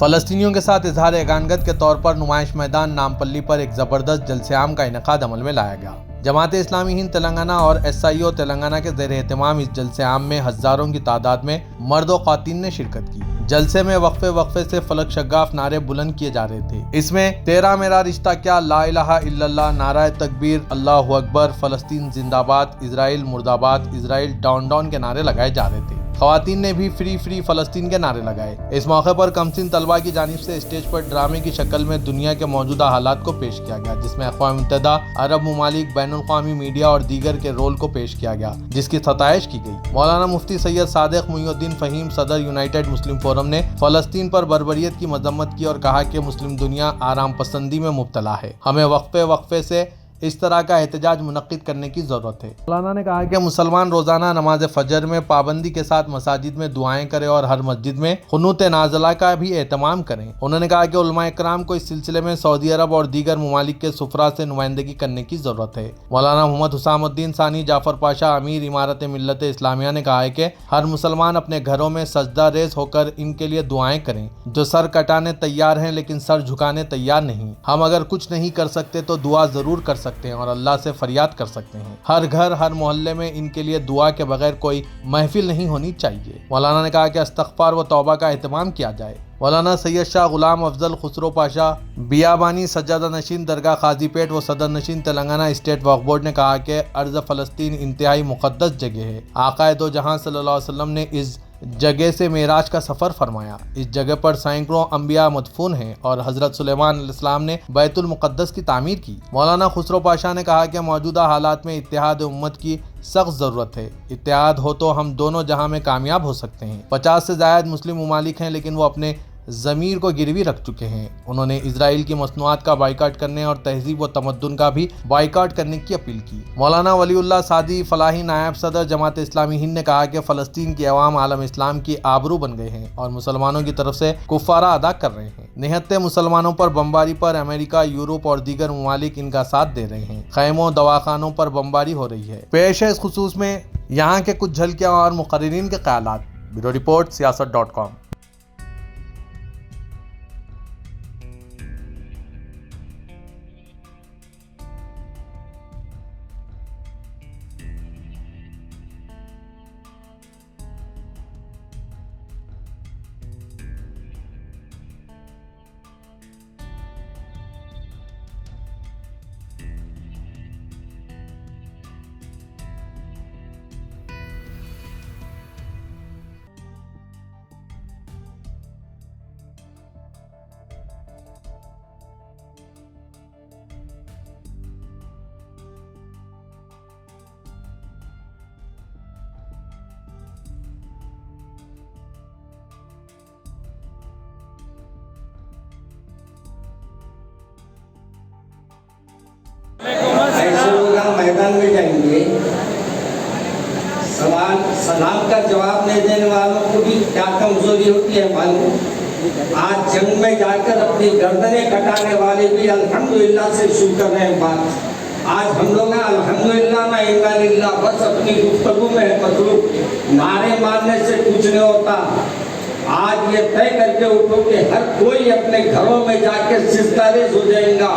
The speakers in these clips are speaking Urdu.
فلسطینیوں کے ساتھ اظہار یگانگت کے طور پر نمائش میدان نامپلی پر ایک زبردست جلسہ عام کا انعقاد عمل میں لایا گیا۔ جماعت اسلامی ہند تلنگانہ اور SIO تلنگانہ کے زیر اہتمام اس جلسے عام میں ہزاروں کی تعداد میں مرد و خواتین نے شرکت کی۔ جلسے میں وقفے سے فلک شگاف نعرے بلند کیے جا رہے تھے۔ اس میں تیرا میرا رشتہ کیا، لا الہ الا اللہ، نعرہ تکبیر، اللہ اکبر، فلسطین زندہ باد، اسرائیل مرد آباد، اسرائیل ڈاؤن ڈاؤن کے نعرے لگائے جا رہے تھے۔ خواتین نے بھی فری فری فلسطین کے نعرے لگائے۔ اس موقع پر کمسن طلبہ کی جانب سے اسٹیج پر ڈرامے کی شکل میں دنیا کے موجودہ حالات کو پیش کیا گیا، جس میں اقوام متحدہ، عرب ممالک، بین الاقوامی میڈیا اور دیگر کے رول کو پیش کیا گیا، جس کی ستائش کی گئی۔ مولانا مفتی سید صادق محی الدین فہیم، صدر یونائیٹڈ مسلم فورم نے فلسطین پر بربریت کی مذمت کی اور کہا کہ مسلم دنیا آرام پسندی میں مبتلا ہے، ہمیں وقفے سے اس طرح کا احتجاج منعقد کرنے کی ضرورت ہے۔ مولانا نے کہا کہ مسلمان روزانہ نماز فجر میں پابندی کے ساتھ مساجد میں دعائیں کریں اور ہر مسجد میں قنوت نازلہ کا بھی اہتمام کریں۔ انہوں نے کہا کہ علماء اکرام کو اس سلسلے میں سعودی عرب اور دیگر ممالک کے سفراء سے نمائندگی کرنے کی ضرورت ہے۔ مولانا محمد حسام الدین ثانی جعفر پاشا، امیر امارت ملت اسلامیہ نے کہا ہے کہ ہر مسلمان اپنے گھروں میں سجدہ ریز ہو کر ان کے لیے دعائیں کریں جو سر کٹانے تیار ہیں لیکن سر جھکانے تیار نہیں۔ ہم اگر کچھ نہیں کر سکتے تو دعا ضرور کر سکتے ہیں اور اللہ سے فریاد کر سکتے ہیں۔ ہر گھر، ہر محلے میں ان کے لیے دعا کے بغیر کوئی محفل نہیں ہونی چاہیے۔ مولانا نے کہا کہ استغفار و توبہ کا اہتمام کیا جائے۔ مولانا سید شاہ غلام افضل خسرو پاشا بیابانی، سجادہ نشین درگاہ قاضی پیٹ و صدر نشین تلنگانہ اسٹیٹ وقف بورڈ نے کہا کہ ارض فلسطین انتہائی مقدس جگہ ہے۔ آقائے دو جہاں صلی اللہ علیہ وسلم نے اس جگہ سے معراج کا سفر فرمایا۔ اس جگہ پر سینکڑوں انبیاء مدفون ہیں اور حضرت سلیمان علیہ السلام نے بیت المقدس کی تعمیر کی۔ مولانا خسرو پاشا نے کہا کہ موجودہ حالات میں اتحاد امت کی سخت ضرورت ہے۔ اتحاد ہو تو ہم دونوں جہاں میں کامیاب ہو سکتے ہیں۔ 50 سے زائد مسلم ممالک ہیں لیکن وہ اپنے ضمیر کو گروی رکھ چکے ہیں۔ انہوں نے اسرائیل کی مصنوعات کا بائیکاٹ کرنے اور تہذیب و تمدن کا بھی بائیکاٹ کرنے کی اپیل کی۔ مولانا ولی اللہ سعدی فلاحی، نائب صدر جماعت اسلامی ہند نے کہا کہ فلسطین کے عوام عالم اسلام کی آبرو بن گئے ہیں اور مسلمانوں کی طرف سے کفارہ ادا کر رہے ہیں۔ نہتے مسلمانوں پر بمباری پر امریکہ، یورپ اور دیگر ممالک ان کا ساتھ دے رہے ہیں۔ خیموں، دواخانوں پر بمباری ہو رہی ہے۔ پیش ہے اس خصوص میں یہاں کے کچھ جھلکیاں اور مقررین کے خیالات۔ بیورو رپورٹ سیاست.com۔ ایسے لوگ ہم میدان میں جائیں گے، سلام کا جواب نہیں دینے والوں کو بھی کیا کمزوری ہوتی ہے معلوم۔ آج جنگ میں جا کر اپنی گردنیں کٹانے والے بھی الحمدللہ سے شروع کر رہے ہیں بات۔ آج ہم لوگ الحمدللہ نہ انا للہ بس اپنی گفتگو میں مطلوب، نعرے مارنے سے کچھ نہیں ہوتا۔ آج یہ طے کر کے اٹھو کہ ہر کوئی اپنے گھروں میں جا کے سجدہ ریز ہو جائے گا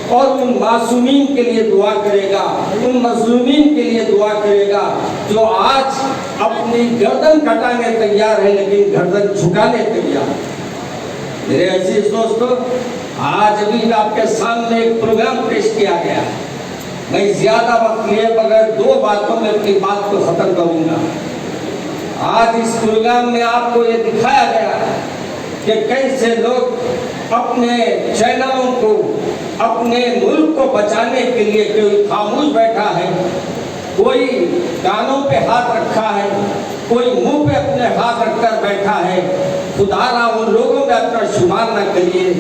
اور ان معصومین کے لیے دعا کرے گا، ان مظلومین کے لیے دعا کرے گا جو آج اپنی گردن کٹانے تیار ہے لیکن گردن جھکانے تیار۔ میرے عزیز دوستو، آج ابھی آپ کے سامنے ایک پروگرام پیش کیا گیا۔ میں زیادہ وقت لیے بغیر 2 باتوں میں اپنی بات کو ختم کروں گا۔ آج اس پروگرام میں آپ کو یہ دکھایا گیا کہ کیسے لوگ اپنے چینلوں کو، اپنے ملک کو بچانے کے لیے کوئی خاموش بیٹھا ہے، کوئی کانوں پہ ہاتھ رکھا ہے، کوئی منہ پہ اپنے ہاتھ رکھ کر بیٹھا ہے۔ خدا را ان لوگوں میں اپنا شمار نہ کریے۔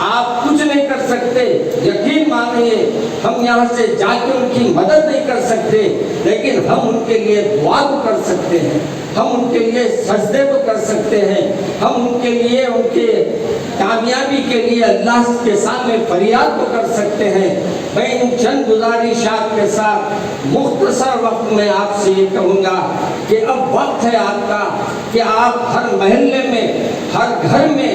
آپ کچھ نہیں کر سکتے، یقین مانیے، ہم یہاں سے جا کے ان کی مدد نہیں کر سکتے، لیکن ہم ان کے لیے دعا تو کر سکتے ہیں، ہم ان کے لیے سجدے تو کر سکتے ہیں، ہم ان کے لیے، ان کے کامیابی کے لیے اللہ کے سامنے فریاد تو کر سکتے ہیں۔ میں ان چند گزارشات کے ساتھ مختصر وقت میں آپ سے یہ کہوں گا کہ اب وقت ہے آپ کا کہ آپ ہر محلے میں، ہر گھر میں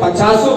50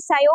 SIO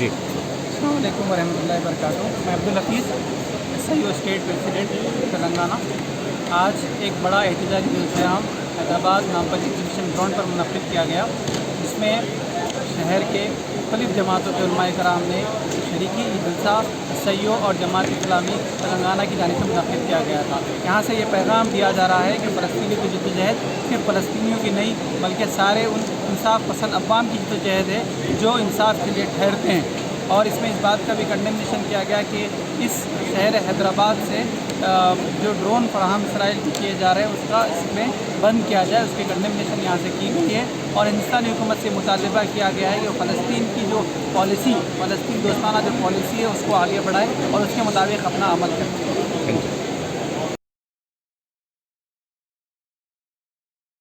جی السلام علیکم ورحمۃ اللہ وبرکاتہ. میں Abdul Hafeez SIO state president Telangana. آج ایک بڑا احتجاجی جلسہ حیدرآباد نامپلی ایگزیبیشن گراؤنڈ پر منعقد کیا گیا، جس میں شہر کے مختلف جماعتوں کے علماء کرام نے شریکی جلسہ SIO اور جماعت اسلامی تلنگانہ کی جانب سے منعقد کیا گیا تھا. یہاں سے یہ پیغام دیا جا رہا ہے کہ فلسطینی کی جدوجہد صرف فلسطینیوں کی نہیں بلکہ سارے ان انصاف پسند عوام کی جدوجہد ہے جو انصاف کے لیے ٹھہرتے ہیں. اور اس میں اس بات کا بھی کنڈمنیشن کیا گیا کہ اس شہر حیدرآباد سے جو ڈرون فراہم اسرائیل کو کیے جا رہے ہیں اس کا اس میں بند کیا جائے، اس کی کنڈمنیشن یہاں سے کی گئی ہے. اور ہندوستانی حکومت سے مطالبہ کیا گیا ہے کہ فلسطین کی جو پالیسی، فلسطین دوستانہ جو پالیسی ہے اس کو آگے بڑھائے اور اس کے مطابق اپنا عمل کرے.